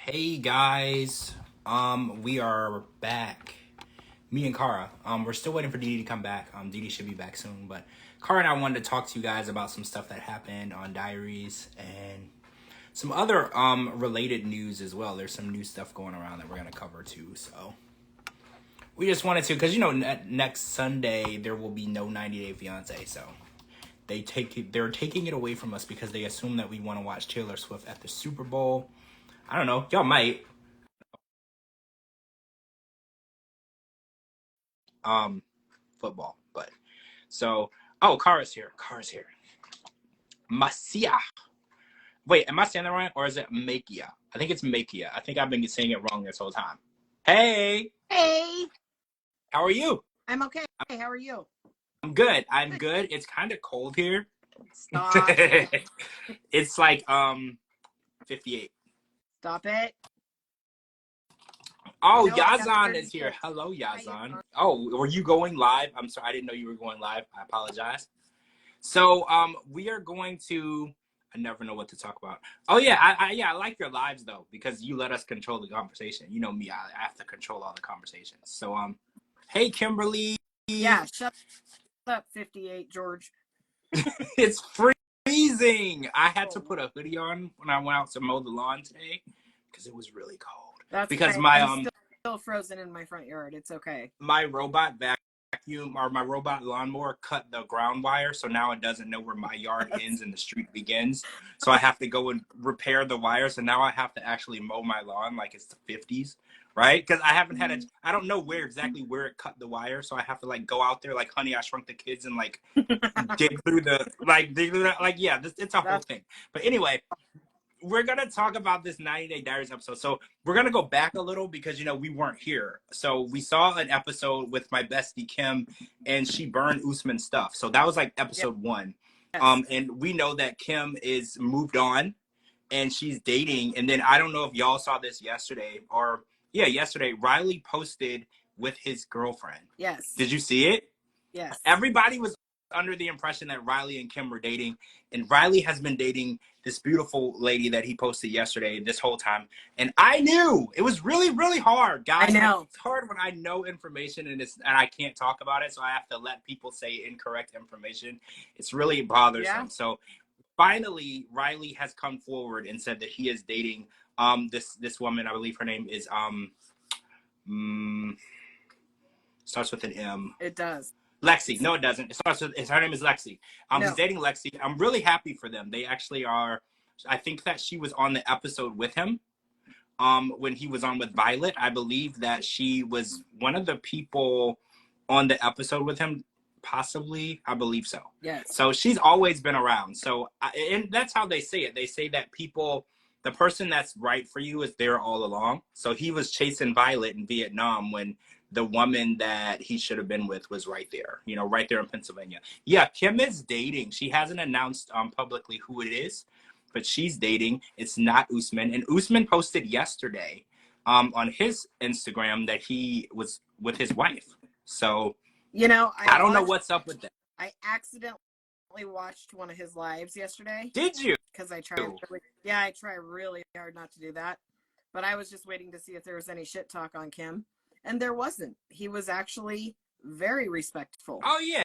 Hey guys, we are back. Me and Kara. We're still waiting for Dee Dee to come back. Dee Dee should be back soon, but Kara and I wanted to talk to you guys about some stuff that happened on Diaries and some other related news as well. There's some new stuff going around that we're gonna cover too. So we just wanted to, because next Sunday there will be no 90 Day Fiance. So they're taking it away from us because they assume that we want to watch Taylor Swift at the Super Bowl. I don't know. Y'all might. Football, but so Kara's here. Kara's here. Masia. Wait, am I saying that right, or is it Makia? I think it's Makia. I think I've been saying it wrong this whole time. Hey, Hey, how are you? I'm okay. How are you? I'm good. I'm good. It's kind of cold here. Stop. It's like 58. Stop it. Oh, No, I got Yazan is 36. here. Hello, Yazan. Yazan. Oh, were you going live? I'm sorry, I didn't know you were going live. I apologize. So we are going to. I never know what to talk about. Oh yeah, I like your lives though, because you let us control the conversation. You know me, I have to control all the conversations. So hey Kimberly. Yeah, shut up, 58, George. It's freezing. I had to put a hoodie on when I went out to mow the lawn today because it was really cold. That's because okay. my I'm still frozen in my front yard. It's okay. my robot vacuum or my robot lawnmower cut the ground wire, so now it doesn't know where my yard ends and the street begins. So I have to go and repair the wire. So now I have to actually mow my lawn like it's the 50s, right? Because I haven't had I don't know exactly where it cut the wire, so I have to like go out there like Honey I Shrunk the Kids and like dig through yeah, it's a whole thing. But anyway, we're going to talk about this 90 Day Diaries episode. So we're going to go back a little because, we weren't here. So we saw an episode with my bestie, Kim, and she burned Usman's stuff. So that was like episode 1. Yes. And we know that Kim is moved on and she's dating. And then I don't know if y'all saw this yesterday yesterday, Riley posted with his girlfriend. Yes. Did you see it? Yes. Everybody was under the impression that Riley and Kim were dating, and Riley has been dating this beautiful lady that he posted yesterday this whole time. And I knew it was really, really hard, guys. I know. Like, it's hard when I know information and I can't talk about it, so I have to let people say incorrect information. It's really bothersome. Yeah. So finally, Riley has come forward and said that he is dating this woman. I believe her name is starts with an M. It does. Lexi. No, it doesn't. Her name is Lexi. No. He's dating Lexi. I'm really happy for them. They actually are. I think that she was on the episode with him when he was on with Violet. I believe that she was one of the people on the episode with him, possibly. I believe so. Yes. So she's always been around. So, and that's how they say it. They say that the person that's right for you is there all along. So he was chasing Violet in Vietnam when the woman that he should have been with was right there, right there in Pennsylvania. Yeah, Kim is dating. She hasn't announced publicly who it is, but she's dating. It's not Usman. And Usman posted yesterday on his Instagram that he was with his wife. So, I don't know what's up with that. I accidentally watched one of his lives yesterday. Did you? Because I try really hard not to do that. But I was just waiting to see if there was any shit talk on Kim. And there wasn't. He was actually very respectful. Oh, yeah.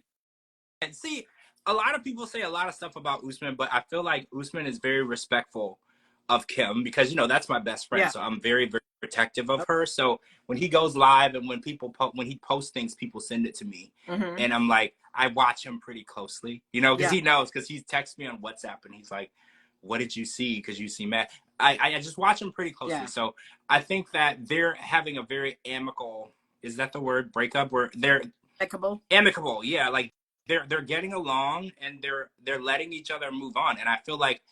And see, a lot of people say a lot of stuff about Usman, but I feel like Usman is very respectful of Kim because, that's my best friend. Yeah. So I'm very, very protective of her. So when he goes live and when he posts things, people send it to me. Mm-hmm. And I'm like, I watch him pretty closely, because he knows, because he's texted me on WhatsApp and he's like, what did you see? Because you see Matt. I just watch them pretty closely. Yeah. So I think that they're having a very amicable, is that the word, breakup? Where they're amicable. Yeah. Like they're getting along and they're letting each other move on. And I feel like,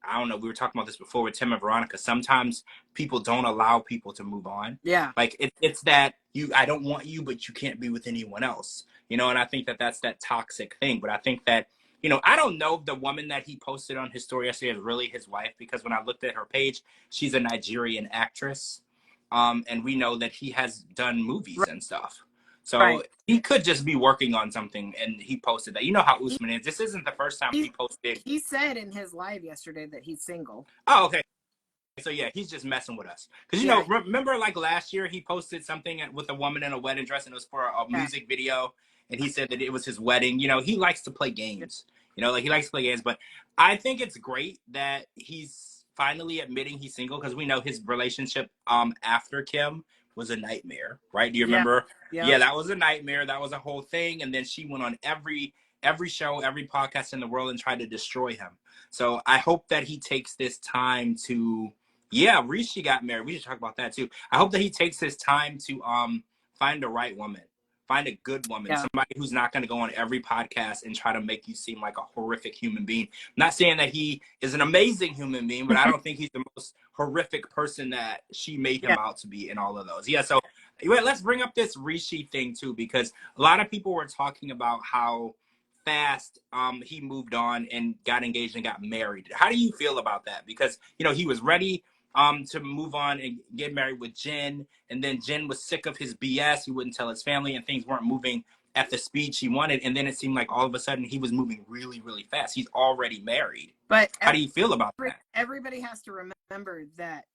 I don't know, we were talking about this before with Tim and Veronica. Sometimes people don't allow people to move on. Yeah. Like it's that I don't want you, but you can't be with anyone else, and I think that that's that toxic thing. But I think that, I don't know if the woman that he posted on his story yesterday is really his wife, because when I looked at her page, she's a Nigerian actress. And we know that he has done movies and stuff. So he could just be working on something and he posted that. You know how Usman is. This isn't the first time he posted. He said in his live yesterday that he's single. Oh, okay. So yeah, he's just messing with us. Because, Yeah. remember like last year he posted something with a woman in a wedding dress and it was for a music video. And he said that it was his wedding. He likes to play games. Like he likes to play games. But I think it's great that he's finally admitting he's single, because we know his relationship after Kim was a nightmare, right? Do you remember? Yeah, that was a nightmare. That was a whole thing. And then she went on every show, every podcast in the world and tried to destroy him. So I hope that he takes this time to, Rishi got married. We should talk about that too. I hope that he takes his time to find the right woman, find a good woman, somebody who's not going to go on every podcast and try to make you seem like a horrific human being. I'm not saying that he is an amazing human being, but I don't think he's the most horrific person that she made him out to be in all of those. Yeah, so let's bring up this Rishi thing too, because a lot of people were talking about how fast he moved on and got engaged and got married. How do you feel about that? Because he was ready to move on and get married with Jen, and then Jen was sick of his BS. He wouldn't tell his family, and things weren't moving at the speed she wanted. And then it seemed like all of a sudden he was moving really, really fast. He's already married. But how do you feel about that? Everybody has to remember that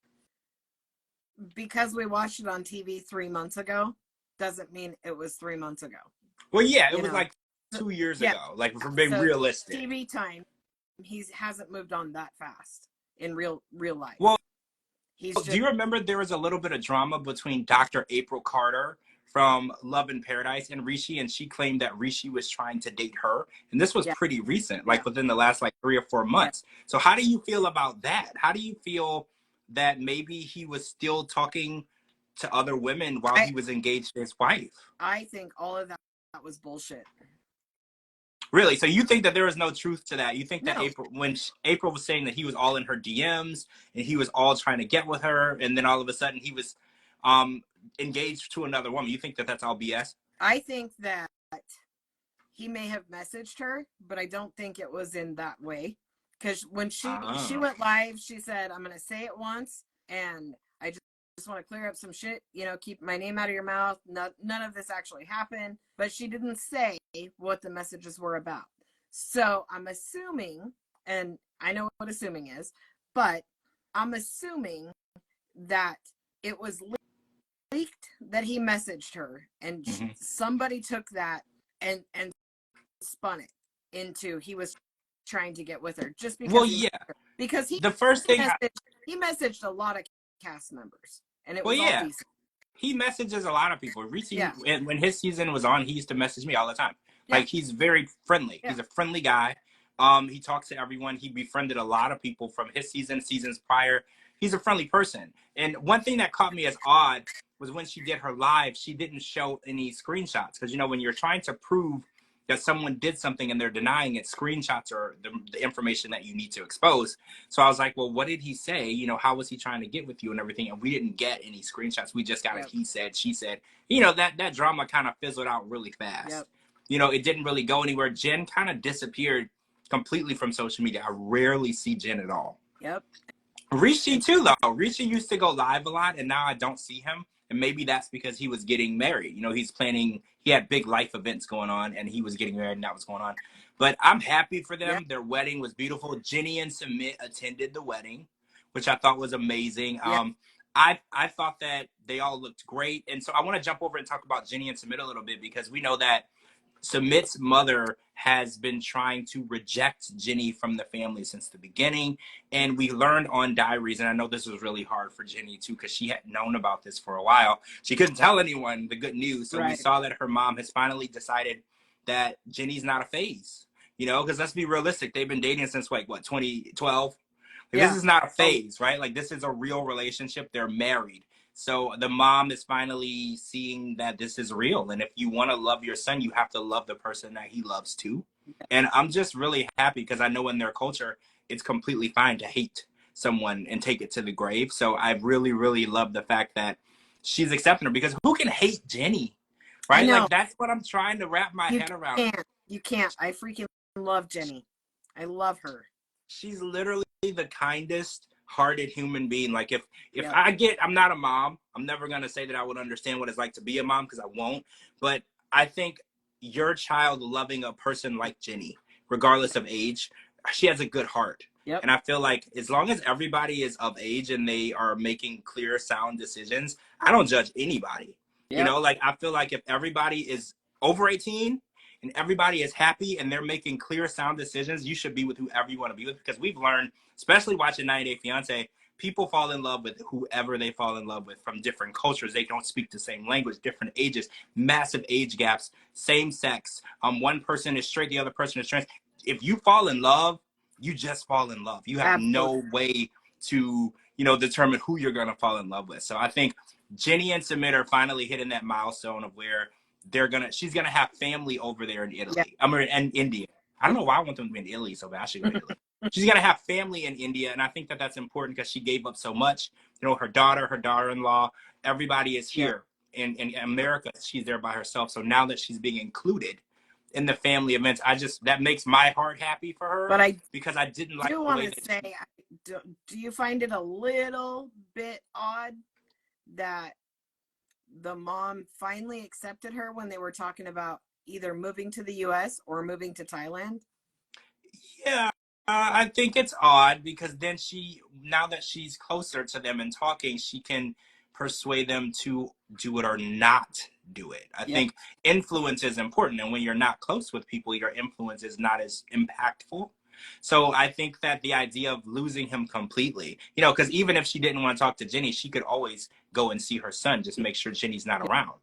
because we watched it on TV 3 months ago doesn't mean it was 3 months ago. Well, yeah, it was like 2 years ago. Like, for being realistic. TV time, he hasn't moved on that fast in real life. Well, do you remember there was a little bit of drama between Dr. April Carter from Love in Paradise and Rishi, and she claimed that Rishi was trying to date her, and this was pretty recent, like within the last 3 or 4 months. So how do you feel about that? How do you feel that maybe he was still talking to other women while he was engaged to his wife? I think all of that was bullshit. Really? So you think that there is no truth to that? You think that when April was saying that he was all in her DMs and he was all trying to get with her, and then all of a sudden he was engaged to another woman, you think that that's all BS? I think that he may have messaged her, but I don't think it was in that way. Because when she went live, she said, "I'm going to say it once, and I just want to clear up some shit, keep my name out of your mouth. None of this actually happened." But she didn't say what the messages were about. So I'm assuming, and I know what assuming is, but I'm assuming that it was leaked that he messaged her, and somebody took that and spun it into he was trying to get with her just because because he messaged a lot of cast members, and it was all decent. He messages a lot of people. When his season was on, he used to message me all the time. Like, he's very friendly. He's a friendly guy. He talks to everyone. He befriended a lot of people from his seasons prior. He's a friendly person. And one thing that caught me as odd was when she did her live, she didn't show any screenshots. Because, when you're trying to prove that someone did something and they're denying it, screenshots are the information that you need to expose. So I was like, well, what did he say? How was he trying to get with you and everything? And we didn't get any screenshots. We just got a he said, she said. That drama kind of fizzled out really fast. It didn't really go anywhere. Jen kind of disappeared completely from social media. I rarely see Jen at all. Rishi too, though. Rishi used to go live a lot, and now I don't see him. And maybe that's because he was getting married. He had big life events going on, and he was getting married, and that was going on. But I'm happy for them. Their wedding was beautiful. Jenny and Sumit attended the wedding, which I thought was amazing. I thought that they all looked great. And so I want to jump over and talk about Jenny and Sumit a little bit, because we know that Sumit's mother has been trying to reject Jenny from the family since the beginning. And we learned on Diaries, and I know this was really hard for Jenny too, because she had known about this for a while. She couldn't tell anyone the good news. So we saw that her mom has finally decided that Jenny's not a phase, because let's be realistic. They've been dating since 2012. This is not a phase, right? Like, this is a real relationship. They're married. So the mom is finally seeing that this is real. And if you want to love your son, you have to love the person that he loves too. And I'm just really happy, because I know in their culture, it's completely fine to hate someone and take it to the grave. So I really, really love the fact that she's accepting her, because who can hate Jenny? Right? Like, that's what I'm trying to wrap my head around. You can't. I freaking love Jenny. I love her. She's literally the kindest hearted human being. Like, if I'm not a mom, I'm never going to say that I would understand what it's like to be a mom, because I won't. But I think your child loving a person like Jenny, regardless of age, she has a good heart. Yep. And I feel like as long as everybody is of age and they are making clear, sound decisions, I don't judge anybody. Yep. You know, like I feel like if everybody is over 18 and everybody is happy and they're making clear, sound decisions, you should be with whoever you want to be with. Because we've learned, especially watching 90 Day Fiance, people fall in love with whoever they fall in love with from different cultures. They don't speak the same language, different ages, massive age gaps, same sex. One person is straight, the other person is trans. If you fall in love, you just fall in love. You have Absolutely. no way to, you know, determine who you're going to fall in love with. So I think Jenny and Sumit are finally hitting that milestone of where she's going to have family over there in Italy. Yeah. I mean, and India. I don't know why I want them to be in Italy so bad. I should go to Italy. She's going to have family in India. And I think that that's important because she gave up so much. You know, her daughter, her daughter-in-law, everybody is here. Yeah. In America, she's there by herself. So now that she's being included in the family events, that makes my heart happy for her. But because I didn't like the way that say, do you find it a little bit odd that the mom finally accepted her when they were talking about either moving to the US or moving to Thailand? Yeah, I think it's odd because then now that she's closer to them and talking, she can persuade them to do it or not do it. I think influence is important. And when you're not close with people, your influence is not as impactful. So I think that the idea of losing him completely, you know, because even if she didn't want to talk to Jenny, she could always go and see her son, just make sure Jenny's not around.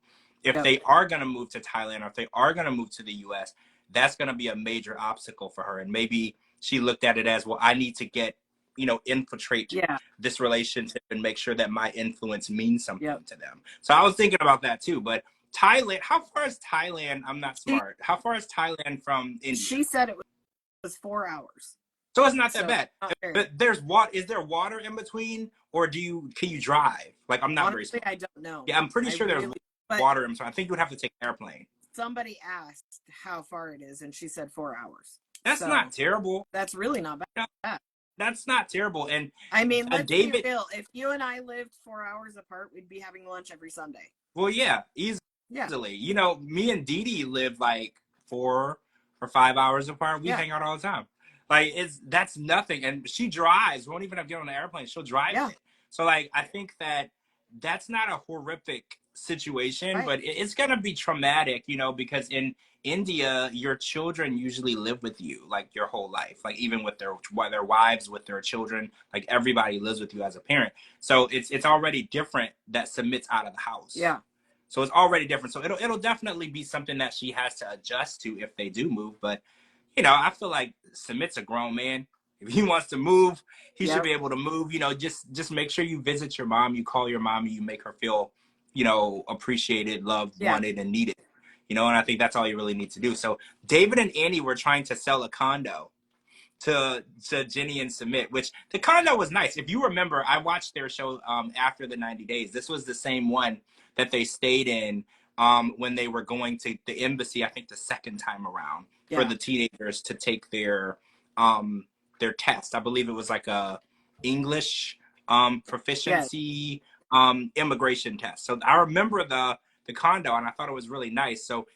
If they are going to move to Thailand or if they are going to move to the US, that's going to be a major obstacle for her. And maybe she looked at it as, well, I need to get, you know, infiltrate this relationship and make sure that my influence means something to them. So I was thinking about that too. But Thailand, how far is Thailand? I'm not smart. How far is Thailand from India? She said it was 4 hours. So it's not that bad. But is there water in between, or can you drive? Like, I'm not honestly, I don't know. Yeah, I'm pretty sure there's water in between. I think you would have to take an airplane. Somebody asked how far it is, and she said 4 hours. That's not terrible. That's really not bad. That's not terrible. And I mean, let's be real. If you and I lived 4 hours apart, we'd be having lunch every Sunday. Well, yeah, easily. Yeah. You know, me and Dee Dee live like 4 or 5 hours apart. We hang out all the time. Like, that's nothing. And she drives. We won't even have to get on the airplane. She'll drive it. So, like, I think that's not a horrific situation, but it's going to be traumatic, you know, because in India, your children usually live with you like your whole life, like even with their wives, with their children, like everybody lives with you as a parent. So it's already different that Sumit's out of the house. Yeah. So it's already different. So it'll definitely be something that she has to adjust to if they do move. But, you know, I feel like Sumit's a grown man. If he wants to move, he should be able to move. You know, just make sure you visit your mom, you call your mom, and you make her feel, you know, appreciated, loved, wanted, and needed. You know, and I think that's all you really need to do. So David and Annie were trying to sell a condo to Jenny and Sumit, which the condo was nice. If you remember, I watched their show after the 90 days. This was the same one that they stayed in when they were going to the embassy, I think the second time around, for the teenagers to take their test. I believe it was like a English proficiency immigration test. So I remember the condo, and I thought it was really nice. So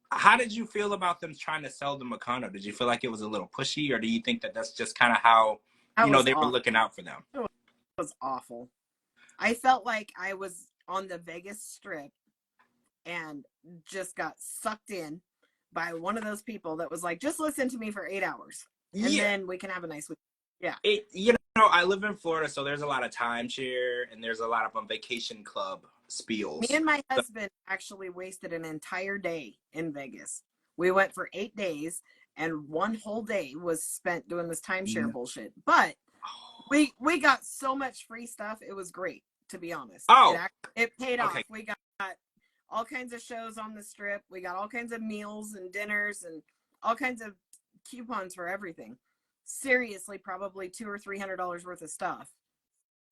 how did you feel about them trying to sell them a condo? Did you feel like it was a little pushy, or do you think that that's just kind of how, you know, they were looking out for them? It was awful. I felt like I was on the Vegas Strip and just got sucked in by one of those people that was like, just listen to me for 8 hours and then we can have a nice week. Yeah. You know, I live in Florida, so there's a lot of timeshare and there's a lot of vacation club spiels. Me and my husband actually wasted an entire day in Vegas. We went for 8 days, and one whole day was spent doing this timeshare bullshit. But we got so much free stuff. It was great, to be honest. It paid off. We got all kinds of shows on the Strip. We got all kinds of meals and dinners and all kinds of coupons for everything. Seriously, probably $200 or $300 worth of stuff.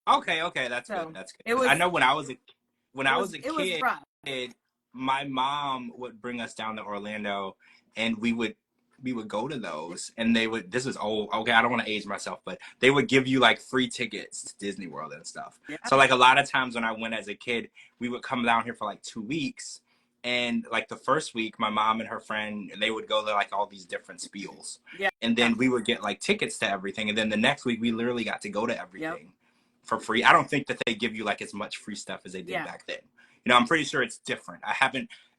Okay, that's good. That's good. I know when I was a kid, my mom would bring us down to Orlando, and we would go to those, and they would. This is old. Okay, I don't want to age myself, but they would give you like free tickets to Disney World and stuff. Yeah. So like a lot of times when I went as a kid, we would come down here for like 2 weeks, And like the first week, my mom and her friend, they would go to like all these different spiels. Yeah. And then we would get like tickets to everything. And then the next week, we literally got to go to everything Yep. for free. I don't think that they give you like as much free stuff as they did back then. You know, I'm pretty sure it's different.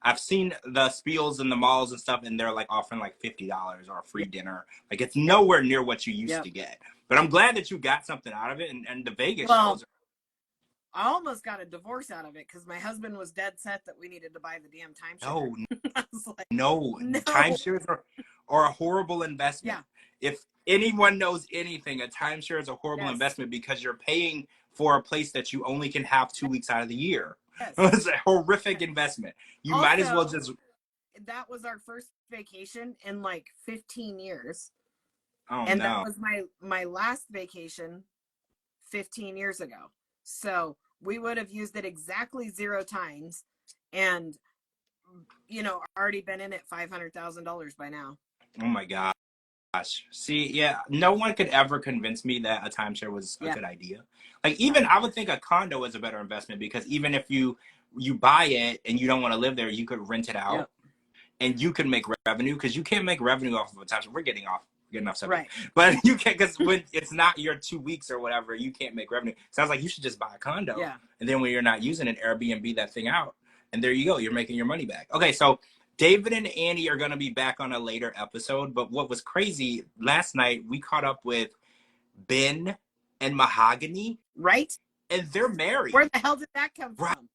I've seen the spiels in the malls and stuff, and they're like offering like $50 or a free dinner. Like it's nowhere near what you used to get. But I'm glad that you got something out of it. And the Vegas shows. I almost got a divorce out of it because my husband was dead set that we needed to buy the damn timeshare. No, timeshares are a horrible investment. Yeah. If anyone knows anything, a timeshare is a horrible investment because you're paying for a place that you only can have 2 weeks out of the year. Yes. It's a horrific investment. You might as well just... That was our first vacation in like 15 years. Oh, and that was my last vacation 15 years ago. So we would have used it exactly 0 times and, you know, already been in it $500,000 by now. Oh my gosh. See, yeah, no one could ever convince me that a timeshare was a good idea. Like even I would think a condo is a better investment because even if you buy it and you don't want to live there, you could rent it out and you can make revenue because you can't make revenue off of a timeshare. We're getting off subject. Right. But you can't, because when it's not your 2 weeks or whatever, you can't make revenue. Sounds like you should just buy a condo. Yeah. And then when you're not using it, Airbnb that thing out. And there you go. You're making your money back. Okay, so David and Annie are going to be back on a later episode. But what was crazy, last night we caught up with Ben and Mahogany. Right. And they're married. Where the hell did that come from?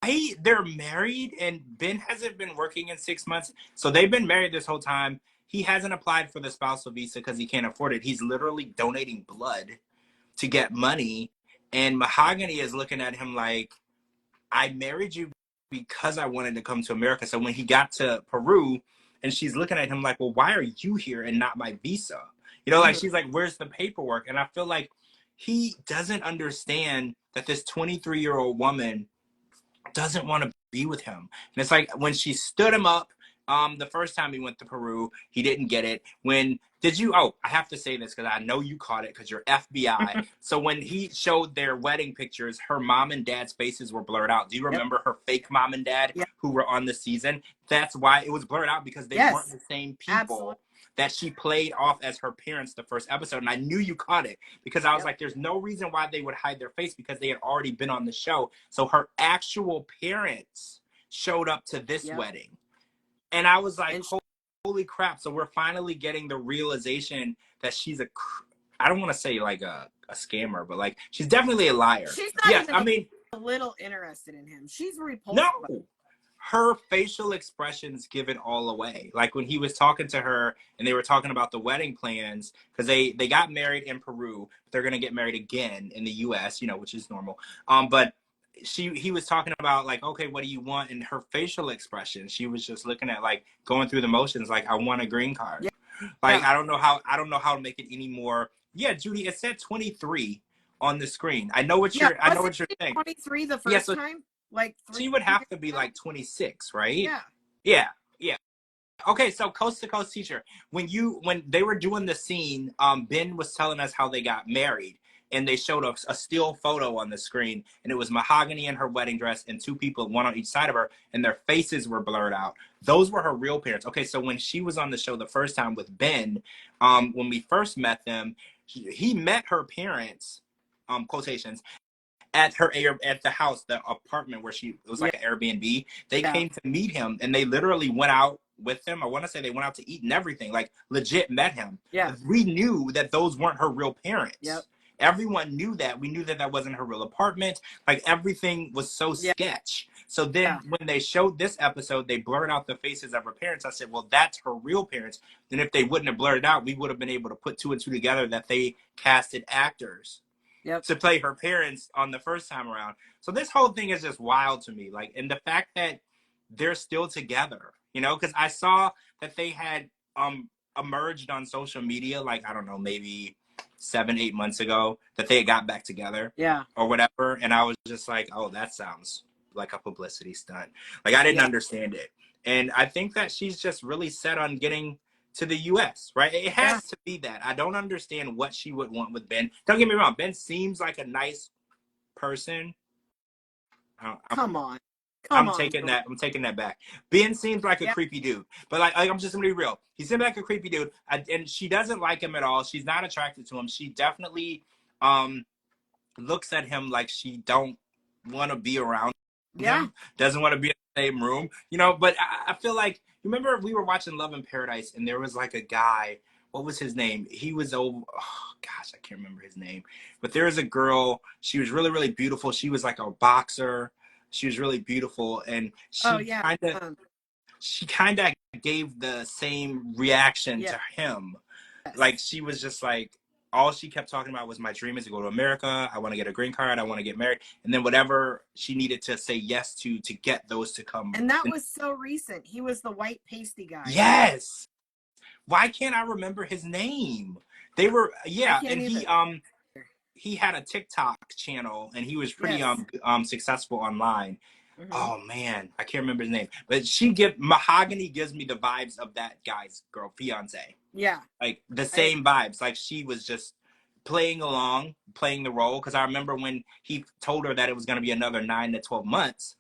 Right. They're married and Ben hasn't been working in 6 months. So they've been married this whole time. He hasn't applied for the spousal visa because he can't afford it. He's literally donating blood to get money. And Mahogany is looking at him like, I married you because I wanted to come to America. So when he got to Peru and she's looking at him like, well, why are you here and not my visa? You know, like she's like, where's the paperwork? And I feel like he doesn't understand that this 23-year-old woman doesn't want to be with him. And it's like when she stood him up, the first time he went to Peru, he didn't get it. I have to say this because I know you caught it because you're FBI. So when he showed their wedding pictures, her mom and dad's faces were blurred out. Do you remember her fake mom and dad who were on the season? That's why it was blurred out because they weren't the same people that she played off as her parents the first episode. And I knew you caught it because I was like, there's no reason why they would hide their face because they had already been on the show. So her actual parents showed up to this wedding. And I was like, holy crap. So we're finally getting the realization that she's I don't want to say like a scammer, but like she's definitely a liar. She's not even a little interested in him. She's repulsed. No. Her facial expressions give it all away. Like when he was talking to her and they were talking about the wedding plans, because they got married in Peru, but they're going to get married again in the US, you know, which is normal. But he was talking about like, okay, what do you want? And her facial expression, she was just looking at like going through the motions, like I want a green card. Like I don't know how to make it any more. Yeah, Judy, it said 23 on the screen. I know what you're saying. 23 the first time? Like she would have to be like 26, right? Yeah. Okay, so Coast to Coast teacher, when they were doing the scene, Ben was telling us how they got married, and they showed us a still photo on the screen, and it was Mahogany in her wedding dress and 2 people, one on each side of her, and their faces were blurred out. Those were her real parents. Okay, so when she was on the show the first time with Ben, when we first met them, he met her parents, quotations, at the house, the apartment where it was like an Airbnb. They came to meet him and they literally went out with him. I want to say they went out to eat and everything, like legit met him. Yeah. We knew that those weren't her real parents. Yep. Everyone knew that. We knew that that wasn't her real apartment. Like everything was so sketch. So then when they showed this episode, they blurred out the faces of her parents. I said, well, that's her real parents. And if they wouldn't have blurred it out, we would have been able to put 2 and 2 together that they casted actors to play her parents on the first time around. So this whole thing is just wild to me. Like, and the fact that they're still together, you know, because I saw that they had emerged on social media, like, I don't know, maybe 7-8 months ago, that they had got back together or whatever. And I was just like, oh, that sounds like a publicity stunt. Like, I didn't understand it. And I think that she's just really set on getting to the US, right? It has to be that. I don't understand what she would want with Ben. Don't get me wrong. Ben seems like a nice person. Come on. Come on, George. I'm taking that back. Ben seems like a Yep. creepy dude, but like I'm just gonna be real. He seems like a creepy dude, and she doesn't like him at all. She's not attracted to him. She definitely looks at him like she don't want to be around Yeah. him, doesn't want to be in the same room, you know. But I feel like, remember we were watching Love in Paradise, and there was like a guy. What was his name? He was over. Oh gosh, I can't remember his name. But there was a girl. She was really, really beautiful. She was like a boxer. She was really beautiful, and Oh yeah. she kind of gave the same reaction Yes. to him. Like she was just like, all she kept talking about was, my dream is to go to America. I want to get a green card. I want to get married. And then whatever she needed to say yes to get those to come. And that was so recent. He was the white pasty guy. Yes. Why can't I remember his name? They were, yeah. And he had a TikTok channel, and he was pretty successful online. Mm-hmm. Oh man, I can't remember his name. But Mahogany gives me the vibes of that guy's fiance. Yeah. Like the same vibes. Like she was just playing along, playing the role. Because I remember when he told her that it was going to be another 9 to 12 months,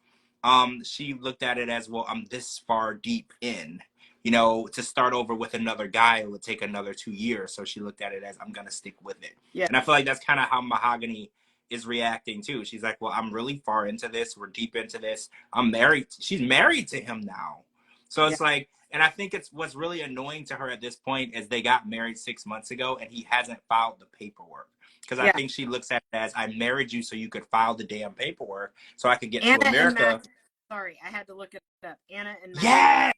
she looked at it as, well, I'm this far deep in. You know, to start over with another guy, it would take another 2 years. So she looked at it as, I'm going to stick with it. Yeah. And I feel like that's kind of how Mahogany is reacting too. She's like, well, I'm really far into this. We're deep into this. I'm married. She's married to him now. So it's like, and I think it's what's really annoying to her at this point is they got married 6 months ago and he hasn't filed the paperwork. Because I think she looks at it as, I married you so you could file the damn paperwork so I could get to America. Sorry, I had to look it up. Anna and Matthew. Yes!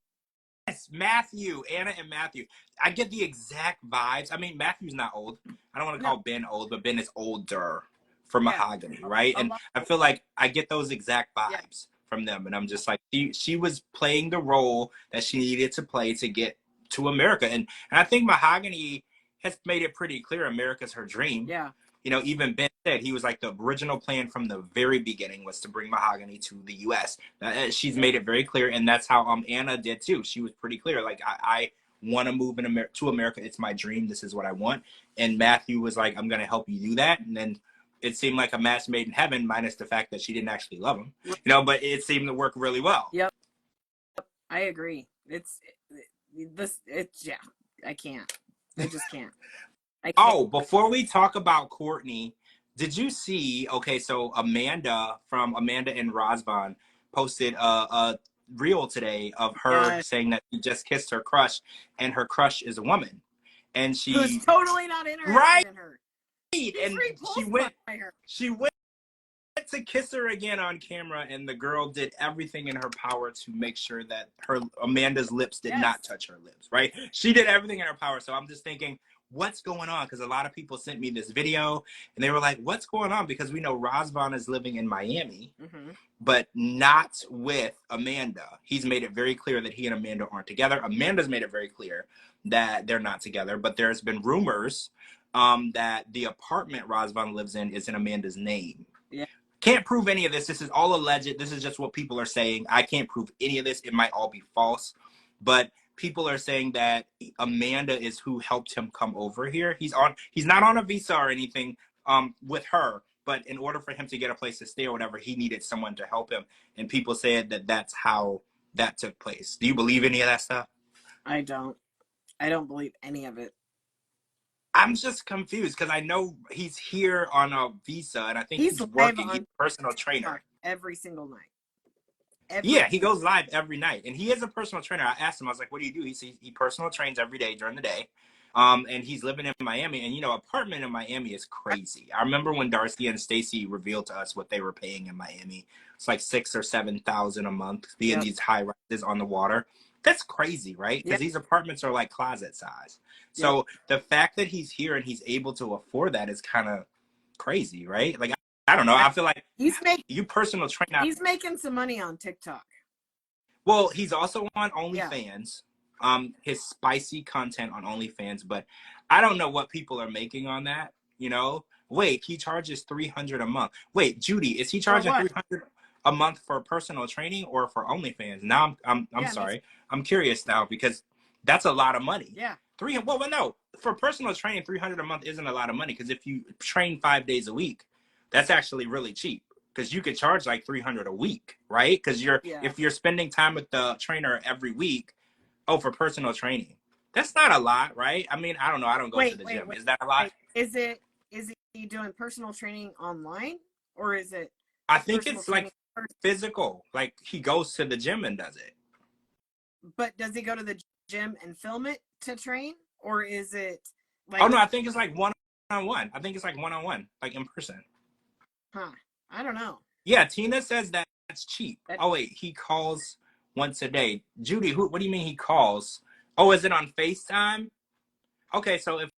Matthew, Anna and Matthew. I get the exact vibes. I mean, Matthew's not old. I don't want to call Ben old, but Ben is older for Mahogany, right? And I feel like I get those exact vibes from them. And I'm just like, she was playing the role that she needed to play to get to America. And I think Mahogany has made it pretty clear America's her dream. Yeah. You know, even Ben said he was like, the original plan from the very beginning was to bring Mahogany to the U.S. She's made it very clear, and that's how Anna did too. She was pretty clear, like, I want to move to America. It's my dream. This is what I want. And Matthew was like, I'm going to help you do that. And then it seemed like a match made in heaven, minus the fact that she didn't actually love him. You know, but it seemed to work really well. Yep, I agree. I can't. I just can't. Oh, before we talk about Courtney, did you see, okay, so Amanda from Amanda and Razvan posted a reel today of her saying that she just kissed her crush, and her crush is a woman. And who's totally not interested in her. And she went to kiss her again on camera, and the girl did everything in her power to make sure that Amanda's lips did not touch her lips, right? She did everything in her power. So I'm just thinking, what's going on? Because a lot of people sent me this video and they were like, what's going on? Because we know Razvan is living in Miami, but not with Amanda. He's made it very clear that he and Amanda aren't together. Amanda's made it very clear that they're not together, but there's been rumors that the apartment Razvan lives in is in Amanda's name. Yeah. Can't prove any of this. This is all alleged. This is just what people are saying. I can't prove any of this. It might all be false, but people are saying that Amanda is who helped him come over here. He's not on a visa or anything with her, but in order for him to get a place to stay or whatever, he needed someone to help him. And people said that that's how that took place. Do you believe any of that stuff? I don't believe any of it. I'm just confused because I know he's here on a visa, and I think he's working. He's a personal trainer every single night. He goes live every night, and he is a personal trainer. I asked him, I was like, "What do you do?" He personal trains every day during the day, and he's living in Miami. And you know, apartment in Miami is crazy. I remember when Darcy and Stacy revealed to us what they were paying in Miami. It's like $6,000 or $7,000 a month, being these high rises on the water. That's crazy, right? Because these apartments are like closet size. So the fact that he's here and he's able to afford that is kind of crazy, right? Like, I don't know. I feel like you personal train out. He's making some money on TikTok. Well, he's also on OnlyFans. His spicy content on OnlyFans, but I don't know what people are making on that. You know, wait, he charges $300 a month. Wait, Judy, is he charging $300 a month for personal training or for OnlyFans? Now I'm sorry. I'm curious now because that's a lot of money. Yeah. Well, no, for personal training, $300 a month isn't a lot of money because if you train 5 days a week, that's actually really cheap. because you could charge like $300 a week, right? Because if you're spending time with the trainer every week, for personal training, that's not a lot, right? I mean, I don't know. I don't go to the gym. Is that a lot? Is he doing personal training online, or is it? I think it's like physical. Like he goes to the gym and does it. But does he go to the gym and film it to train, or is it like? Oh no, I think it's like one-on-one. I think it's like one-on-one, like in person. Huh? I don't know. Yeah, Tina says that's cheap. Oh wait, he calls once a day. Judy, what do you mean he calls? Oh, is it on FaceTime? Okay, so if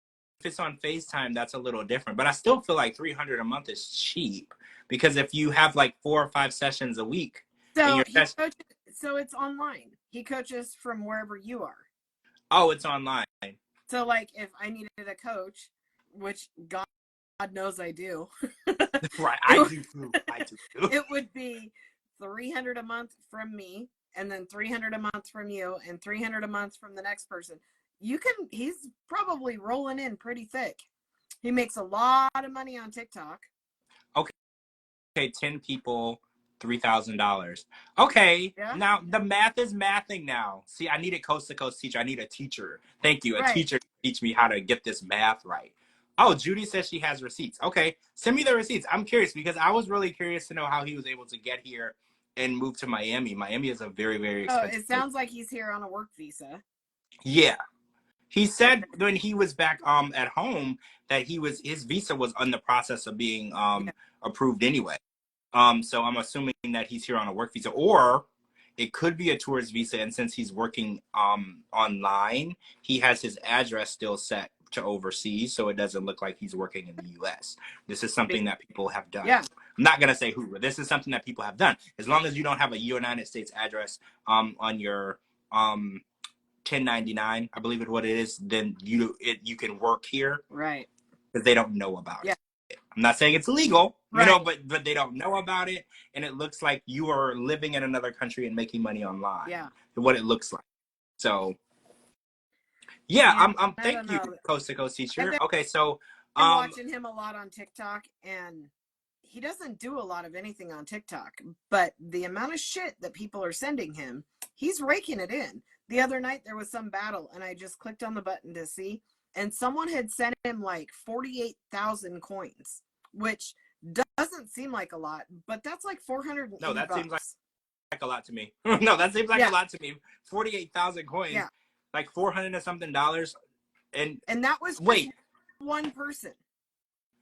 it's on FaceTime, that's a little different. But I still feel like $300 a month is cheap because if you have like 4 or 5 sessions a week, so so it's online. He coaches from wherever you are. Oh, it's online. So like if I needed a coach, which God knows I do. Right, I do too. It would be $300 a month from me, and then $300 a month from you, and $300 a month from the next person. He's probably rolling in pretty thick. He makes a lot of money on TikTok. Okay, 10 people, $3,000. Okay, now the math is mathing now. See, I need a coast-to-coast teacher. I need a teacher. Thank you. A teacher to teach me how to get this math right. Oh, Judy says she has receipts. Okay, send me the receipts. I'm curious because I was really curious to know how he was able to get here and move to Miami. Miami is a very, very expensive place. It sounds like he's here on a work visa. Yeah. He said when he was back at home that his visa was in the process of being approved anyway. So I'm assuming that he's here on a work visa, or it could be a tourist visa. And since he's working online, he has his address still set to overseas, so it doesn't look like he's working in the U.S. This is something that people have done. Yeah. I'm not gonna say who, but this is something that people have done. As long as you don't have a United States address on your 1099, I believe it's what it is, then you can work here, right? Because they don't know about it. I'm not saying it's illegal, but they don't know about it, and it looks like you are living in another country and making money online. Yeah, what it looks like. So, yeah, I'm thank you, Coast to Coast teacher. Okay, so I'm watching him a lot on TikTok, and he doesn't do a lot of anything on TikTok, but the amount of shit that people are sending him, he's raking it in. The other night there was some battle, and I just clicked on the button to see, and someone had sent him like 48,000 coins, which doesn't seem like a lot, but that's like $480. No, that seems like a lot to me. No, that seems like a lot to me. 48,000 coins, like $400 and something, and that was one person.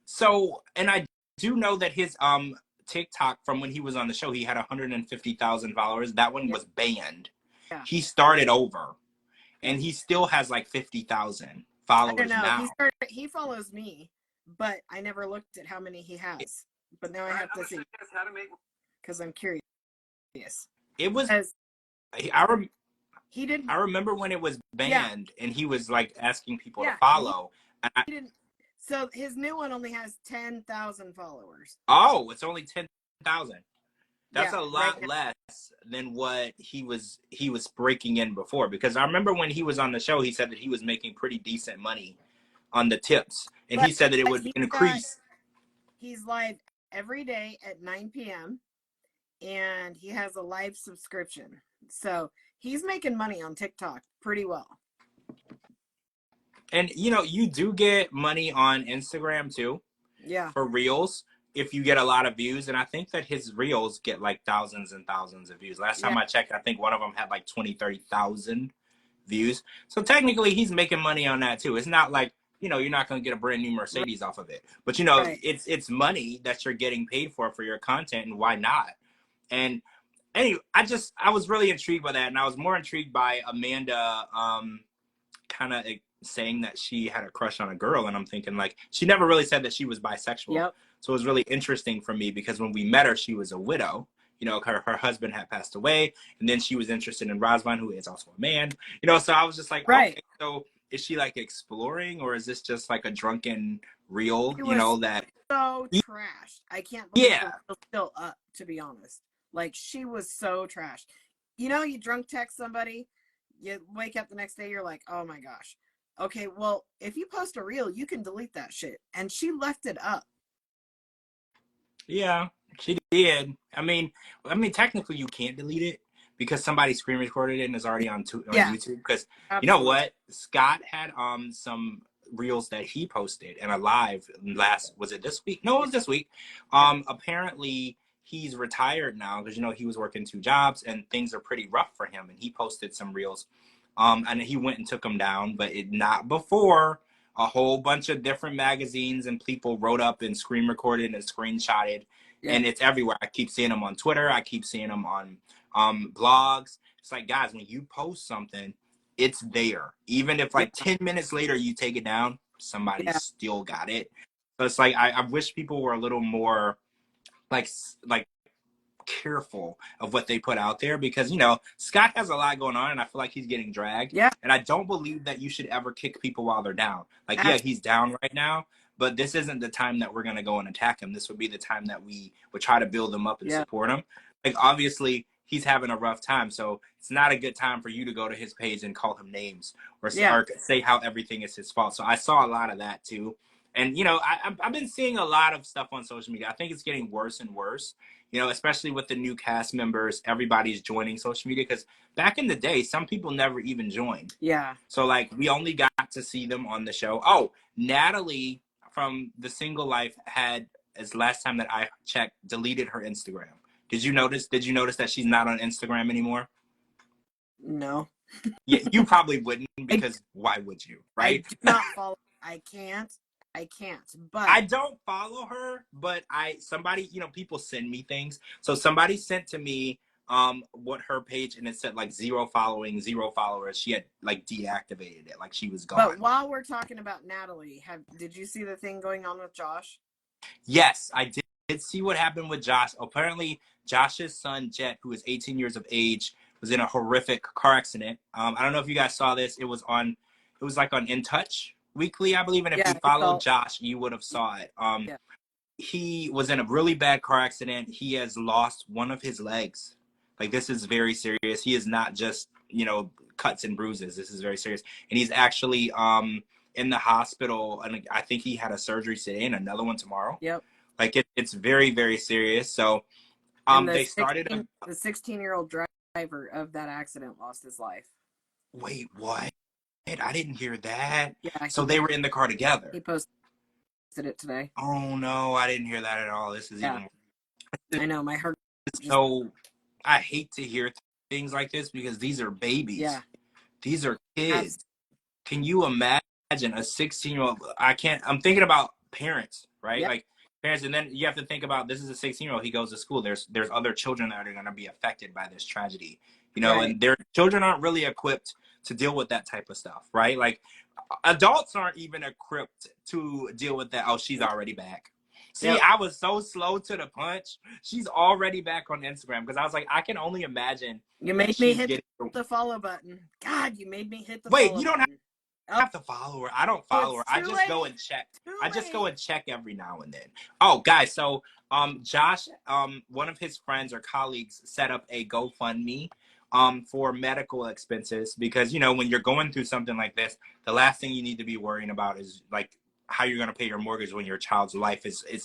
So, and I do know that his TikTok from when he was on the show, he had 150,000 followers. That one was banned. Yeah. He started over, and he still has like 50,000 followers I don't know. Now. He follows me, but I never looked at how many he has. But now I have to see because I'm curious. It was. He didn't. I remember when it was banned, and he was like asking people to follow. He didn't. So his new one only has 10,000 followers. Oh, it's only 10,000. That's a lot less than what he was breaking in before. Because I remember when he was on the show, he said that he was making pretty decent money on the tips, and he said that it would increase. He's live every day at 9 p.m. and he has a live subscription, so he's making money on TikTok pretty well. And you do get money on Instagram too. Yeah. For reels, if you get a lot of views, and I think that his reels get like thousands and thousands of views. Last time I checked, I think one of them had like 20,000-30,000 views. So technically he's making money on that too. It's not like, you're not going to get a brand new Mercedes off of it. But it's money that you're getting paid for your content, and why not? And anyway, I was really intrigued by that, and I was more intrigued by Amanda kind of saying that she had a crush on a girl, and I'm thinking like she never really said that she was bisexual. Yep. So it was really interesting for me because when we met her, she was a widow. Her husband had passed away, and then she was interested in Razvan, who is also a man. So I was just like, okay, so is she like exploring, or is this just like a drunken reel? That so trashed. I can't believe it was still up, to be honest. Like, she was so trashed. You drunk text somebody, you wake up the next day, you're like, oh my gosh. Okay, well, if you post a reel, you can delete that shit. And she left it up. Yeah, She did. I mean, technically you can't delete it because somebody screen recorded it and it's already on YouTube. Because you know Absolutely. what, Scott had some reels that he posted in a live was it this week? No, it was this week. Apparently he's retired now because he was working 2 jobs and things are pretty rough for him. And he posted some reels, and he went and took them down, but not before a whole bunch of different magazines and people wrote up and screen recorded and screenshotted, and it's everywhere. I keep seeing them on Twitter. I keep seeing them on blogs. It's like, guys, when you post something, it's there. Even if like 10 minutes later you take it down, somebody still got it. So it's like I wish people were a little more like careful of what they put out there, because Scott has a lot going on and I feel like he's getting dragged. Yeah. And I don't believe that you should ever kick people while they're down. Like, yeah, he's down right now, but this isn't the time that we're going to go and attack him. This would be the time that we would try to build him up and support him. Like, obviously he's having a rough time, so it's not a good time for you to go to his page and call him names or say how everything is his fault. So I saw a lot of that too. And I've been seeing a lot of stuff on social media. I think it's getting worse and worse, especially with the new cast members. Everybody's joining social media, because back in the day, some people never even joined. Yeah. So like, we only got to see them on the show. Oh, Natalie from The Single Life had, as last time that I checked, deleted her Instagram. Did you notice that she's not on Instagram anymore? No. Yeah, you probably wouldn't, because why would you, right? I do not follow. I can't, but I don't follow her, but somebody, people send me things. So somebody sent to me what her page, and it said like 0 following, 0 followers. She had like deactivated it, like she was gone. But while we're talking about Natalie, did you see the thing going on with Josh? Yes, I did see what happened with Josh. Apparently, Josh's son Jet, who is 18 years of age, was in a horrific car accident. I don't know if you guys saw this. It was like on In Touch Weekly, I believe. And if you followed Josh, you would have saw it. He was in a really bad car accident. He has lost one of his legs. Like, this is very serious. He is not just, cuts and bruises. This is very serious. And he's actually in the hospital. And I think he had a surgery today and another one tomorrow. Yep. Like, it's very, very serious. So they started. The 16-year-old driver of that accident lost his life. Wait, what? I didn't hear that. Yeah. So they were in the car together. He posted it today. Oh no, I didn't hear that at all. This is even. I know, my heart. So I hate to hear things like this, because these are babies. Yeah. These are kids. Can you imagine a 16-year-old? I'm thinking about parents, right? Yep. Like parents, and then you have to think about, this is a 16-year-old. He goes to school. There's other children that are going to be affected by this tragedy, and their children aren't really equipped to deal with that type of stuff, right? Like, adults aren't even equipped to deal with that. Oh, she's already back. See, I was so slow to the punch. She's already back on Instagram, because I was like, I can only imagine. You made me hit the follow button. God, you made me hit the follow button. Wait, you don't have to follow her. I don't follow her. I just go and check. I just go and check every now and then. Oh, guys, so Josh, one of his friends or colleagues set up a GoFundMe for medical expenses, because when you're going through something like this, the last thing you need to be worrying about is like how you're going to pay your mortgage when your child's life is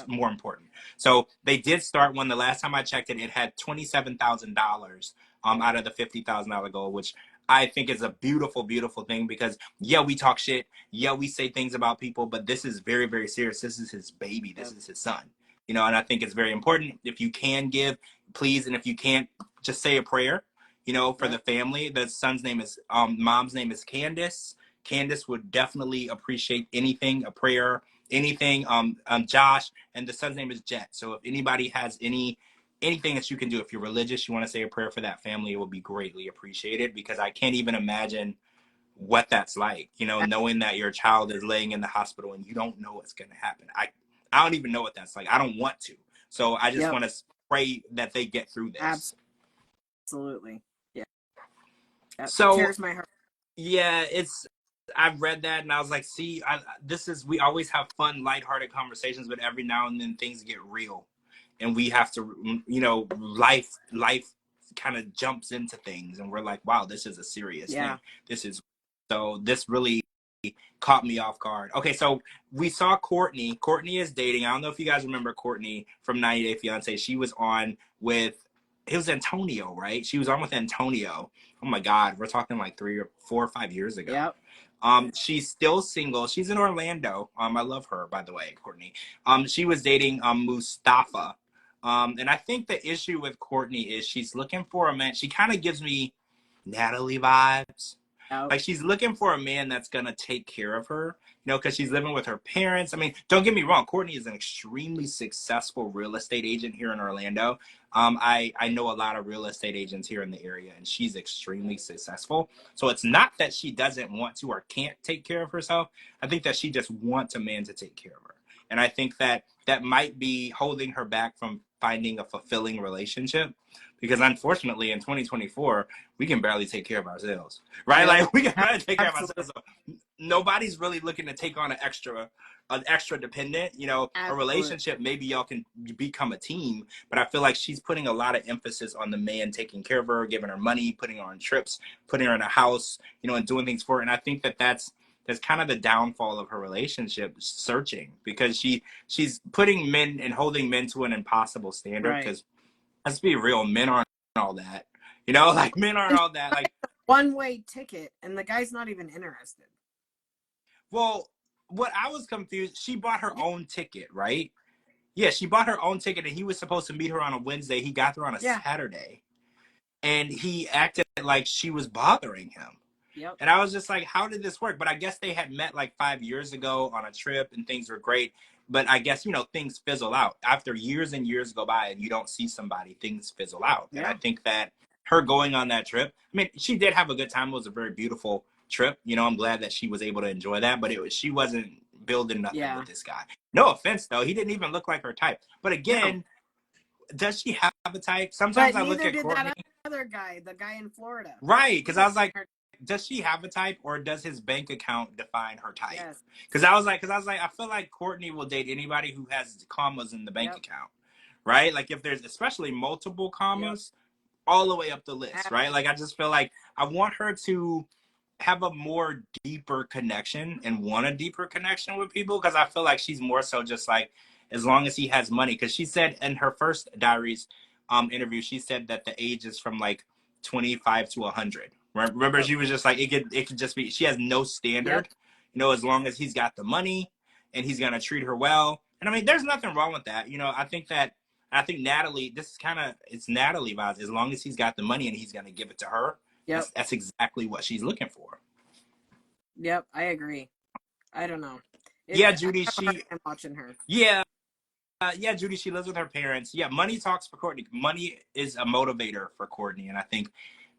more important. So they did start one. The last time I checked it, it had $27,000 out of the $50,000 goal, which I think is a beautiful, beautiful thing, because we talk shit. We say things about people, but this is very, very serious. This is his baby. This is his son, and I think it's very important. If you can give, please. And if you can't, just say a prayer, for the family. The son's name is, mom's name is Candace. Candace would definitely appreciate anything, a prayer, anything. Josh, and the son's name is Jet. So if anybody has anything that you can do, if you're religious, you want to say a prayer for that family, it will be greatly appreciated, because I can't even imagine what that's like, knowing that your child is laying in the hospital and you don't know what's going to happen. I don't even know what that's like. I don't want to. So I just want to pray that they get through this. Absolutely. Yeah. So it tears my heart. Yeah, I've read that and I was like, see, we always have fun, lighthearted conversations, but every now and then things get real. And we have to, life kind of jumps into things, and we're like, wow, this is a serious thing. This really caught me off guard. Okay, so we saw Courtney. Courtney is dating. I don't know if you guys remember Courtney from 90 Day Fiance. She was on with, it was Antonio, right? She was on with Antonio. Oh my God, we're talking like 3 or 4 or 5 years ago. Yep. She's still single. She's in Orlando. I love her, by the way, Courtney. She was dating Mustafa. And I think the issue with Courtney is she's looking for a man. She kind of gives me Natalie vibes. Yep. Like she's looking for a man that's gonna take care of her, you know, because she's living with her parents. I mean, don't get me wrong, Courtney is an extremely successful real estate agent here in Orlando. I know a lot of real estate agents here in the area, and she's extremely successful. So it's not that she doesn't want to or can't take care of herself. I think that she just wants a man to take care of her. And I think that that might be holding her back from finding a fulfilling relationship. Because unfortunately, in 2024, we can barely take care of ourselves, right? Yeah, like we can barely take care of absolutely. ourselves. So nobody's really looking to take on an extra dependent. You know, a Absolutely. relationship. Maybe y'all can become a team, but I feel like she's putting a lot of emphasis on the man taking care of her, giving her money, putting her on trips, putting her in a house, you know, and doing things for her. And I think that that's kind of the downfall of her relationship, searching, because she's putting men and holding men to an impossible standard. Because let's be real, men aren't all that. You know, like men aren't all that. Like one-way ticket, and the guy's not even interested. Well, what I was confused, she bought her own ticket, right? Yeah, she bought her own ticket, and he was supposed to meet her on a Wednesday. He got there on a Saturday, and he acted like she was bothering him. Yep. And I was just like, how did this work? But I guess they had met like 5 years ago on a trip, and things were great. But I guess, you know, things fizzle out. After years and years go by and you don't see somebody, things fizzle out. Yeah. And I think that her going on that trip, I mean, she did have a good time. It was a very beautiful trip. You know, I'm glad that she was able to enjoy that. But she wasn't building nothing with this guy. No offense, though. He didn't even look like her type. But again, does she have a type? Sometimes I look at Courtney. That other guy, the guy in Florida. Right, because I was like, does she have a type, or does his bank account define her type? Because I was like, I feel like Courtney will date anybody who has commas in the bank account, right? Like if there's especially multiple commas, all the way up the list, right? Like I just feel like I want her to have a more deeper connection and want a deeper connection with people, because I feel like she's more so just like, as long as he has money. Because she said in her first Diaries interview, she said that the age is from like 25 to 100. Remember, she was just like, it could just be, she has no standard, you know, as long as he's got the money and he's going to treat her well. And I mean, there's nothing wrong with that. You know, I think Natalie, this is kind of, it's Natalie vibes. As long as he's got the money and he's going to give it to her, that's exactly what she's looking for. Yep, I agree. I don't know. Judy, I'm watching her. Yeah, Judy, she lives with her parents. Yeah, money talks for Courtney. Money is a motivator for Courtney, and I think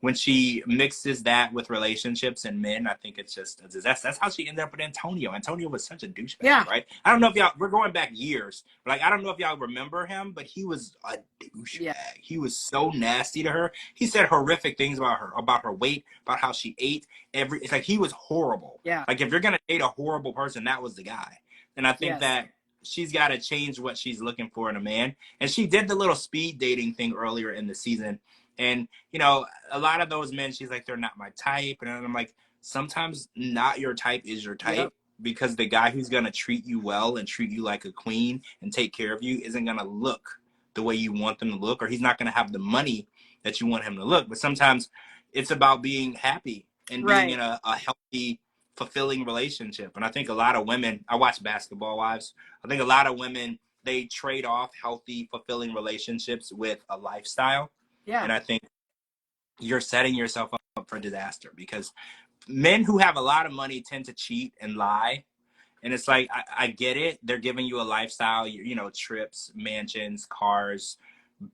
when she mixes that with relationships and men, I think it's just that's how she ended up with Antonio. Antonio was such a douchebag, right? I don't know if y'all, we're going back years, but like I don't know if y'all remember him, but he was a douchebag. He was so nasty to her. He said horrific things about her weight, about how she ate. It's like he was horrible. Like if you're gonna date a horrible person, that was the guy. And I think that she's got to change what she's looking for in a man. And she did the little speed dating thing earlier in the season. And, you know, a lot of those men, she's like, they're not my type. And I'm like, sometimes not your type is your type, because the guy who's going to treat you well and treat you like a queen and take care of you isn't going to look the way you want them to look, or he's not going to have the money that you want him to look. But sometimes it's about being happy and being in a healthy, fulfilling relationship. And I think a lot of women, I watch Basketball Wives, I think a lot of women, they trade off healthy, fulfilling relationships with a lifestyle. And I think you're setting yourself up for disaster, because men who have a lot of money tend to cheat and lie. And it's like, I get it. They're giving you a lifestyle, you know, trips, mansions, cars,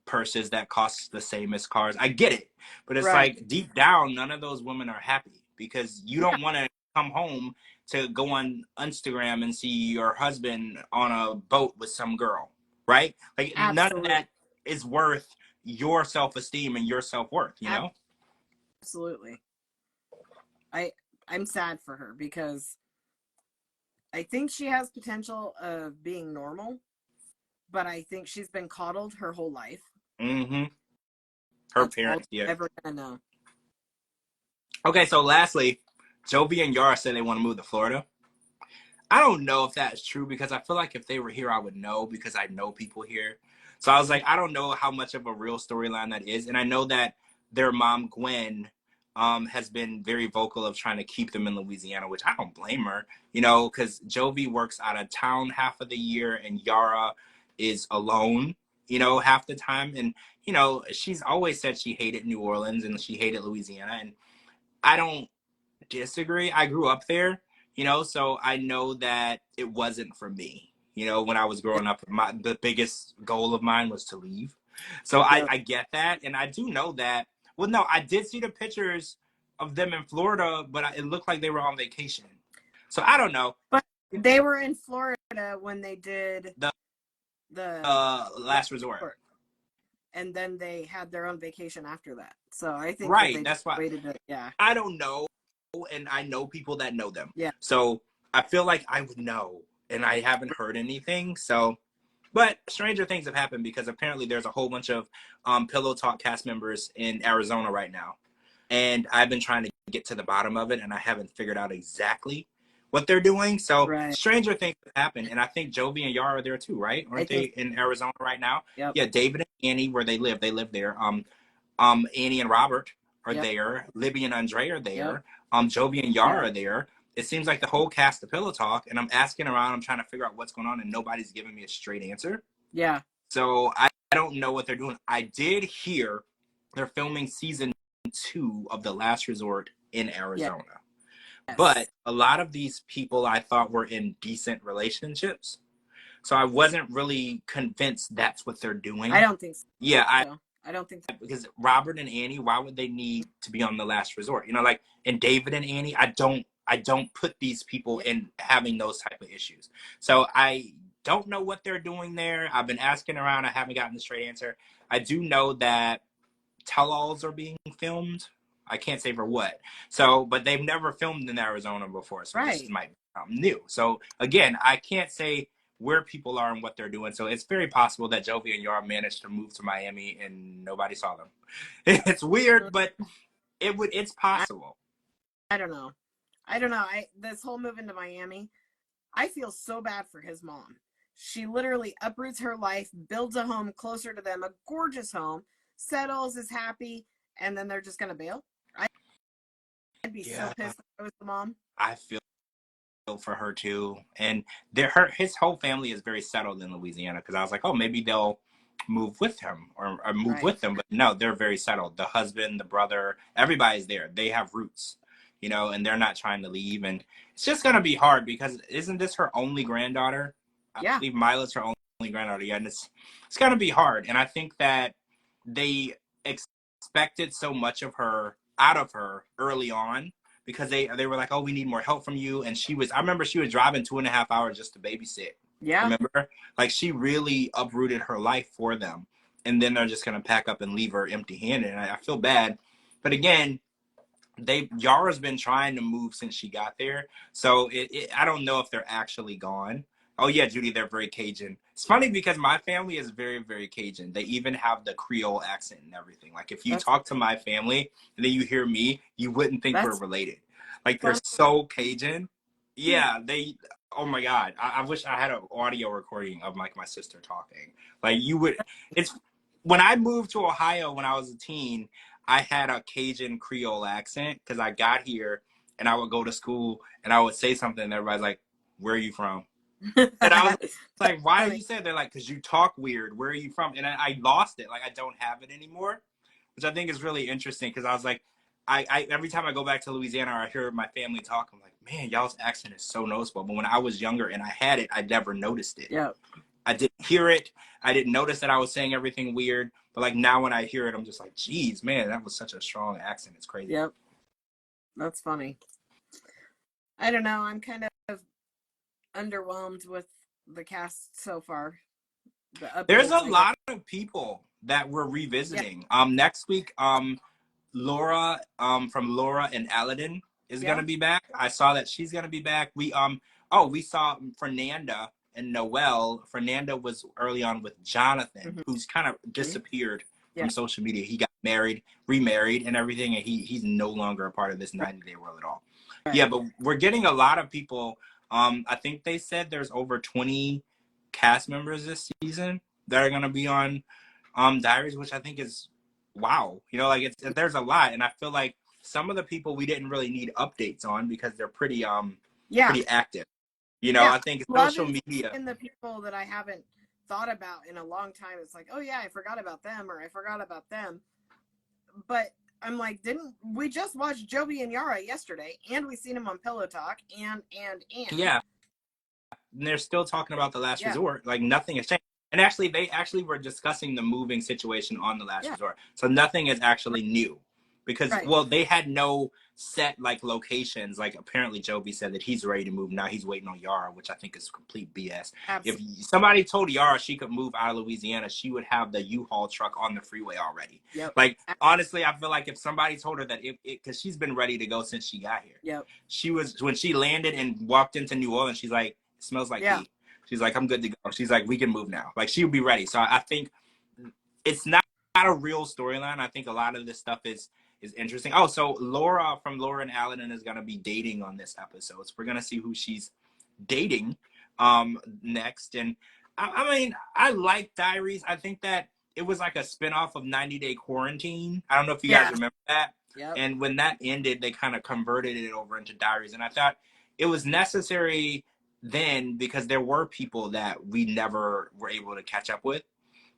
purses that cost the same as cars. I get it. But it's like deep down, none of those women are happy, because you don't want to come home to go on Instagram and see your husband on a boat with some girl, right? Like none of that is worth your self-esteem and your self-worth, you know? Absolutely. I'm sad for her, because I think she has potential of being normal, but I think she's been coddled her whole life. Her That's parents, all ever gonna know. Okay, so lastly, Jovi and Yara said they want to move to Florida. I don't know if that's true because I feel like if they were here, I would know because I know people here. So I was like, I don't know how much of a real storyline that is. And I know that their mom, Gwen, has been very vocal of trying to keep them in Louisiana, which I don't blame her, you know, because Jovi works out of town half of the year and Yara is alone, you know, half the time. And, you know, she's always said she hated New Orleans and she hated Louisiana. And I don't disagree. I grew up there, you know, so I know that it wasn't for me. You know, when I was growing up, the biggest goal of mine was to leave. So I get that. And I do know that. Well, no, I did see the pictures of them in Florida, but it looked like they were on vacation. So I don't know. But they were in Florida when they did the Last Resort. And then they had their own vacation after that. So I think right. That that's why. Waited to, yeah. I don't know. And I know people that know them. Yeah. So I feel like I would know, and I haven't heard anything. So, but stranger things have happened because apparently there's a whole bunch of Pillow Talk cast members in Arizona right now, and I've been trying to get to the bottom of it, and I haven't figured out exactly what they're doing. So stranger things have happened, and I think Jovi and Yara are there too, right? Aren't they in Arizona right now? Yep. Yeah, David and Annie, where they live there. Annie and Robert are there. Libby and Andre are there. Jovi and Yara are there. It seems like the whole cast of Pillow Talk, and I'm asking around, I'm trying to figure out what's going on, and nobody's giving me a straight answer. Yeah. So I don't know what they're doing. I did hear they're filming season 2 of The Last Resort in Arizona. Yes. But a lot of these people I thought were in decent relationships. So I wasn't really convinced that's what they're doing. I don't think so. Yeah, I don't think so. Because Robert and Annie, why would they need to be on The Last Resort? You know, like, and David and Annie, I don't put these people in having those type of issues. So I don't know what they're doing there. I've been asking around. I haven't gotten a straight answer. I do know that tell-alls are being filmed. I can't say for what. So, but they've never filmed in Arizona before. So this might be something new. So again, I can't say where people are and what they're doing. So it's very possible that Jovi and Yara managed to move to Miami and nobody saw them. It's weird, but it's possible. I don't know. This whole move into Miami, I feel so bad for his mom. She literally uproots her life, builds a home closer to them, a gorgeous home, settles, is happy, and then they're just going to bail. I'd be so pissed if I was the mom. I feel for her too, and his whole family is very settled in Louisiana, because I was like, oh, maybe they'll move with him or move with them, but no, they're very settled. The husband, the brother, everybody's there. They have roots, you know, and they're not trying to leave. And it's just gonna be hard because isn't this her only granddaughter? I believe Mila's her only granddaughter. Yeah, and it's gonna be hard. And I think that they expected so much out of her early on, because they were like, oh, we need more help from you. And I remember she was driving 2.5 hours just to babysit. Yeah. Remember? Like, she really uprooted her life for them. And then they're just going to pack up and leave her empty handed. And I feel bad. But again, Yara's been trying to move since she got there. So I don't know if they're actually gone. Oh yeah, Judy, they're very Cajun. It's funny because my family is very, very Cajun. They even have the Creole accent and everything. Like, if you talk to my family and then you hear me, you wouldn't think we're related. Like, they're so Cajun. Yeah, oh my God. I wish I had an audio recording of like my sister talking. Like, when I moved to Ohio when I was a teen, I had a Cajun Creole accent because I got here and I would go to school and I would say something and everybody's like, where are you from? And I was like, why are you saying? They're like, because you talk weird. Where are you from? And I lost it. Like, I don't have it anymore, which I think is really interesting, because I was like, I every time I go back to Louisiana or I hear my family talk, I'm like, man, y'all's accent is so noticeable. But when I was younger and I had it, I never noticed it. Yeah. I didn't hear it. I didn't notice that I was saying everything weird. But like, now when I hear it, I'm just like, geez, man, that was such a strong accent. It's crazy. Yep. That's funny. I don't know. I'm kind of underwhelmed with the cast so far. There's a lot of people that we're revisiting. Next week, Laura from Laura and Aladdin is gonna be back. I saw that she's gonna be back. We saw Fernanda and Noelle. Fernanda was early on with Jonathan, who's kind of disappeared from social media. He got married, remarried, and everything, and he's no longer a part of this 90-day world at all. Yeah, but we're getting a lot of people. I think they said there's over 20 cast members this season that are gonna be on Diaries, which I think is wow. You know, like there's a lot, and I feel like some of the people we didn't really need updates on because they're pretty pretty active. You know, I think social media. And the people that I haven't thought about in a long time, it's like, oh yeah, I forgot about them, or I forgot about them. But I'm like, didn't we just watch Jovi and Yara yesterday, and we seen him on Pillow Talk, and Yeah, and they're still talking about The Last Resort. Like nothing has changed. And actually, they actually were discussing the moving situation on The Last Resort. So nothing is actually new. Because, well, they had no set, like, locations. Like, apparently Jovi said that he's ready to move. Now he's waiting on Yara, which I think is complete BS. Absolutely. If somebody told Yara she could move out of Louisiana, she would have the U-Haul truck on the freeway already. Like, honestly, I feel like if somebody told her that, because she's been ready to go since she got here. She was, when she landed and walked into New Orleans, she's like, it smells like pee. She's like, I'm good to go. She's like, we can move now. Like, she would be ready. So I think it's not a real storyline. I think a lot of this stuff is interesting. Oh, so Laura from Laura and Aladdin is going to be dating on this episode. So we're going to see who she's dating next. And I mean, I like Diaries. I think that it was like a spinoff of 90 Day Quarantine. I don't know if you guys remember that. And when that ended, they kind of converted it over into Diaries. And I thought it was necessary then because there were people that we never were able to catch up with.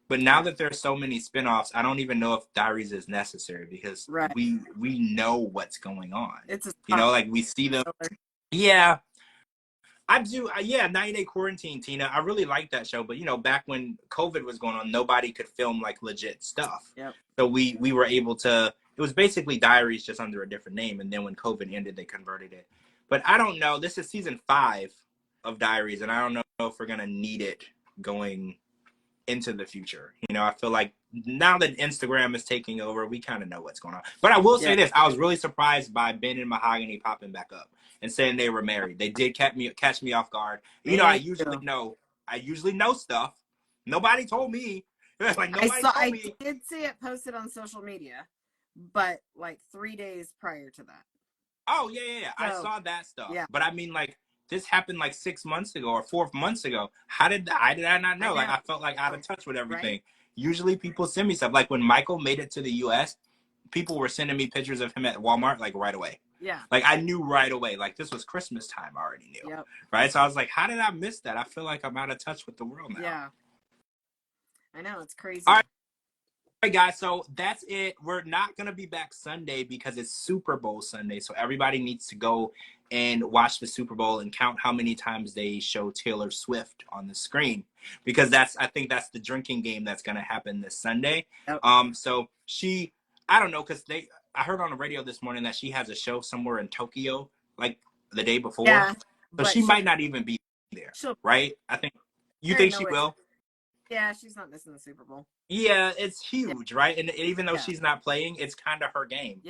But now that there's so many spinoffs, I don't even know if Diaries is necessary because we know what's going on. It's like we see them. Yeah, I do. Yeah, 90 Day Quarantine, Tina. I really like that show. But back when COVID was going on, nobody could film like legit stuff. So we were able to. It was basically Diaries just under a different name. And then when COVID ended, they converted it. But I don't know. This is season 5 of Diaries, and I don't know if we're gonna need it going into the future. I feel like now that Instagram is taking over, we kind of know what's going on. But I will say this, I was really surprised by Ben and Mahogany popping back up and saying they were married. They did catch me off guard. I usually know stuff. Nobody told me. Like nobody told me. I did see it posted on social media, but like 3 days prior to that. Oh yeah. So, I saw that stuff. But I mean, like, this happened like 6 months ago or 4 months ago. How did I not know? Like, I felt like out of touch with everything. Usually people send me stuff. Like when Michael made it to the US, people were sending me pictures of him at Walmart like right away. Like I knew right away. Like this was Christmas time. I already knew. Right. So I was like, how did I miss that? I feel like I'm out of touch with the world now. I know, it's crazy. All right, guys, so that's it. We're not going to be back Sunday because it's Super Bowl Sunday. So everybody needs to go and watch the Super Bowl and count how many times they show Taylor Swift on the screen. Because I think that's the drinking game that's going to happen this Sunday. So I don't know, because I heard on the radio this morning that she has a show somewhere in Tokyo, like the day before. So she might not even be there, right? I think, you think she will? Yeah, she's not missing the Super Bowl. Yeah, it's huge, right? And even though she's not playing, it's kind of her game.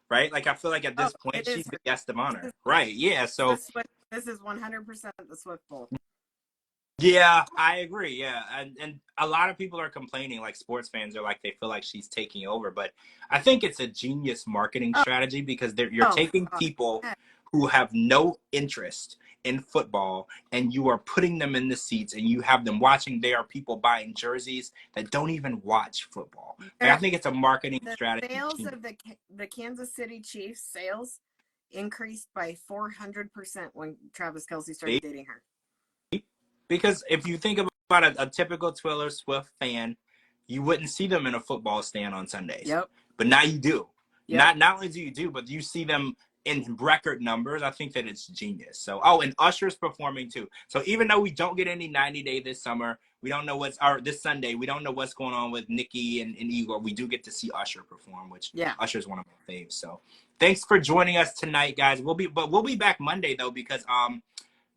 Right? Like, I feel like at this point, she's the guest of honor. Right, yeah, so. This is 100% the Swift Bowl. Yeah, I agree, yeah. And a lot of people are complaining, like sports fans are like, they feel like she's taking over. But I think it's a genius marketing strategy because you're taking people who have no interest in football and you are putting them in the seats and you have them watching. There are people buying jerseys that don't even watch football. Like, I think it's a marketing strategy. The sales of the Kansas City Chiefs sales increased by 400% when Travis Kelce started dating her. Because if you think about a typical Taylor Swift fan, you wouldn't see them in a football stand on Sundays. But now you do. Not only do you do, but you see them in record numbers. I think that it's genius. So, and Usher's performing too. So even though we don't get any 90 Day this summer, we don't know this Sunday, we don't know what's going on with Nicki and Igor. We do get to see Usher perform, which Usher's one of my faves. So thanks for joining us tonight, guys. We'll be back Monday though, because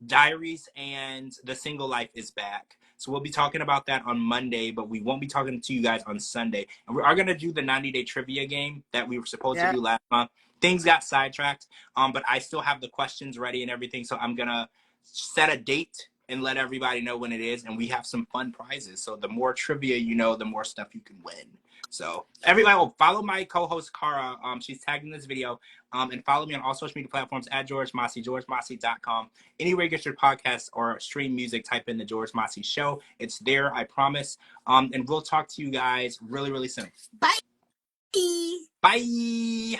Diaries and The Single Life is back. So we'll be talking about that on Monday, but we won't be talking to you guys on Sunday. And we are going to do the 90 Day trivia game that we were supposed to do last month. Things got sidetracked, but I still have the questions ready and everything. So I'm going to set a date and let everybody know when it is. And we have some fun prizes. So the more trivia you know, the more stuff you can win. So everybody will follow my co-host Kara. She's tagged in this video. And follow me on all social media platforms at George Mossey, georgemossey.com. Anywhere you get your podcasts or stream music, type in the George Mossey Show. It's there, I promise. And we'll talk to you guys really, really soon. Bye. Bye.